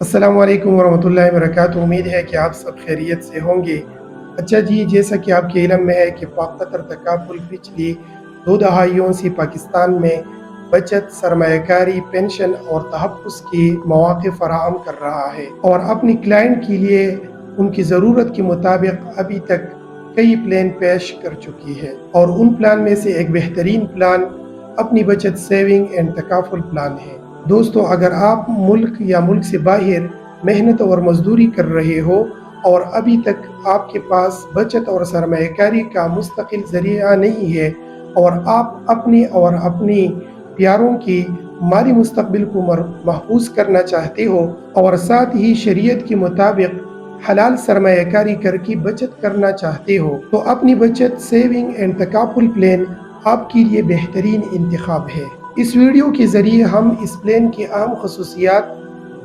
السلام علیکم ورحمۃ اللہ وبرکاتہ۔ امید ہے کہ آپ سب خیریت سے ہوں گے۔ اچھا جی، جیسا کہ آپ کے علم میں ہے کہ پاک قطر تکافل پچھلی 2 دہائیوں سے پاکستان میں بچت، سرمایہ کاری، پینشن اور تحفظ کی مواقع فراہم کر رہا ہے، اور اپنی کلائنٹ کے لیے ان کی ضرورت کے مطابق ابھی تک کئی پلان پیش کر چکی ہے، اور ان پلان میں سے ایک بہترین پلان اپنی بچت سیونگ اینڈ تکافل پلان ہے۔ دوستو، اگر آپ ملک یا ملک سے باہر محنت اور مزدوری کر رہے ہو اور ابھی تک آپ کے پاس بچت اور سرمایہ کاری کا مستقل ذریعہ نہیں ہے، اور آپ اپنی اور اپنی پیاروں کی مالی مستقبل کو محفوظ کرنا چاہتے ہو، اور ساتھ ہی شریعت کے مطابق حلال سرمایہ کاری کر کے بچت کرنا چاہتے ہو، تو اپنی بچت سیونگ اینڈ تکافل پلان آپ کے لیے بہترین انتخاب ہے۔ اس ویڈیو کے ذریعے ہم اس پلان کی اہم خصوصیات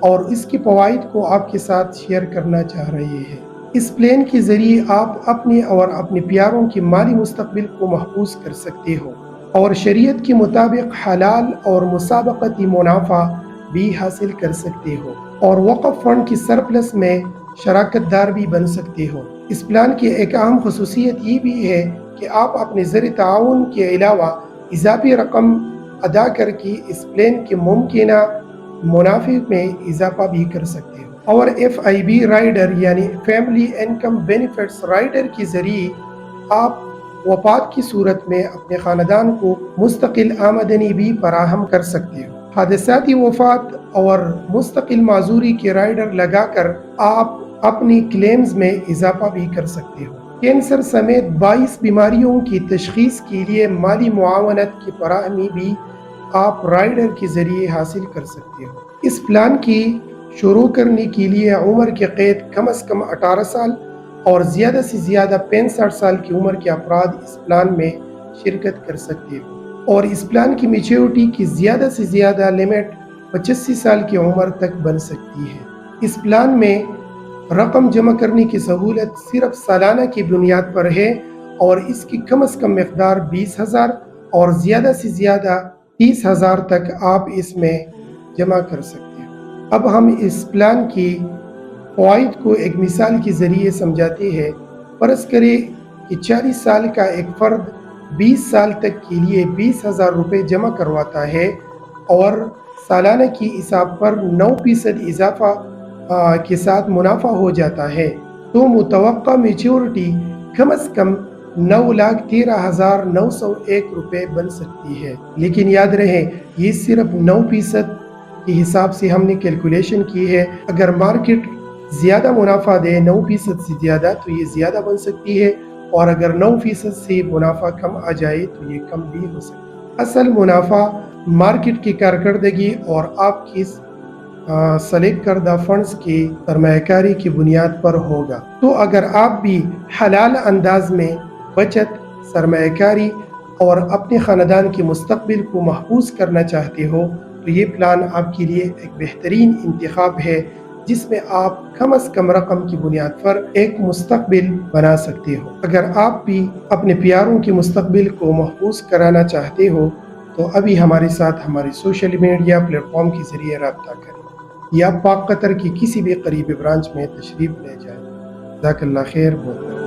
اور اس کے فوائد کو آپ کے ساتھ شیئر کرنا چاہ رہے ہیں۔ اس پلان کے ذریعے آپ اپنے اور اپنے پیاروں کے مالی مستقبل کو محفوظ کر سکتے ہو، اور شریعت کے مطابق حلال اور مسابقتی منافع بھی حاصل کر سکتے ہو، اور وقف فنڈ کی سرپلس میں شراکت دار بھی بن سکتے ہو۔ اس پلان کی ایک اہم خصوصیت یہ بھی ہے کہ آپ اپنے زر تعاون کے علاوہ اضافی رقم ادا کر کے اس پلان کے ممکنہ منافع میں اضافہ بھی کر سکتے ہو، اور FIB رائڈر یعنی فیملی انکم بینیفٹس رائڈر کے ذریعے آپ وفات کی صورت میں اپنے خاندان کو مستقل آمدنی بھی فراہم کر سکتے ہو۔ حادثاتی وفات اور مستقل معذوری کے رائڈر لگا کر آپ اپنی کلیمز میں اضافہ بھی کر سکتے ہو۔ کینسر سمیت 22 بیماریوں کی تشخیص کے لیے مالی معاونت کی فراہمی بھی آپ رائڈر کے ذریعے حاصل کر سکتے ہو۔ اس پلان کی شروع کرنے کے لیے عمر کی قید کم از کم 18 سال اور زیادہ سے زیادہ 65 سال کی عمر کے افراد اس پلان میں شرکت کر سکتے ہو، اور اس پلان کی میچورٹی کی زیادہ سے زیادہ لمٹ 85 سال کی عمر تک بن سکتی ہے۔ اس پلان میں رقم جمع کرنے کی سہولت صرف سالانہ کی بنیاد پر ہے، اور اس کی کم از کم مقدار 20,000 اور زیادہ سے زیادہ 30,000 تک آپ اس میں جمع کر سکتے ہیں۔ اب ہم اس پلان کی فوائد کو ایک مثال کے ذریعے سمجھاتے ہیں۔ فرض کریں کہ 40 سال کا ایک فرد 20 سال تک کے لیے 20,000 روپے جمع کرواتا ہے، اور سالانہ کی حساب پر 9% اضافہ کے ساتھ منافع ہو جاتا ہے، تو متوقع میچورٹی کم از کم 9,13,901 روپے بن سکتی ہے۔ لیکن یاد رہے، یہ صرف 9% کے حساب سے ہم نے کیلکولیشن کی ہے۔ اگر مارکیٹ زیادہ منافع دے 9% سے زیادہ تو یہ زیادہ بن سکتی ہے، اور اگر 9% سے منافع کم آ جائے تو یہ کم بھی ہو سکتی ہے۔ اصل منافع مارکیٹ کی کارکردگی اور آپ کی سلیکٹ کردہ فنڈز کی سرمایہ کاری کی بنیاد پر ہوگا۔ تو اگر آپ بھی حلال انداز میں بچت، سرمایہ کاری اور اپنے خاندان کے مستقبل کو محفوظ کرنا چاہتے ہو، تو یہ پلان آپ کے لیے ایک بہترین انتخاب ہے، جس میں آپ کم از کم رقم کی بنیاد پر ایک مستقبل بنا سکتے ہو۔ اگر آپ بھی اپنے پیاروں کے مستقبل کو محفوظ کرانا چاہتے ہو تو ابھی ہمارے ساتھ ہمارے سوشل میڈیا پلیٹ فارم کے ذریعے رابطہ کریں، یا پاک قطر کی کسی بھی قریبی برانچ میں تشریف لے جائیں۔ جزاک اللہ خیر۔ بہت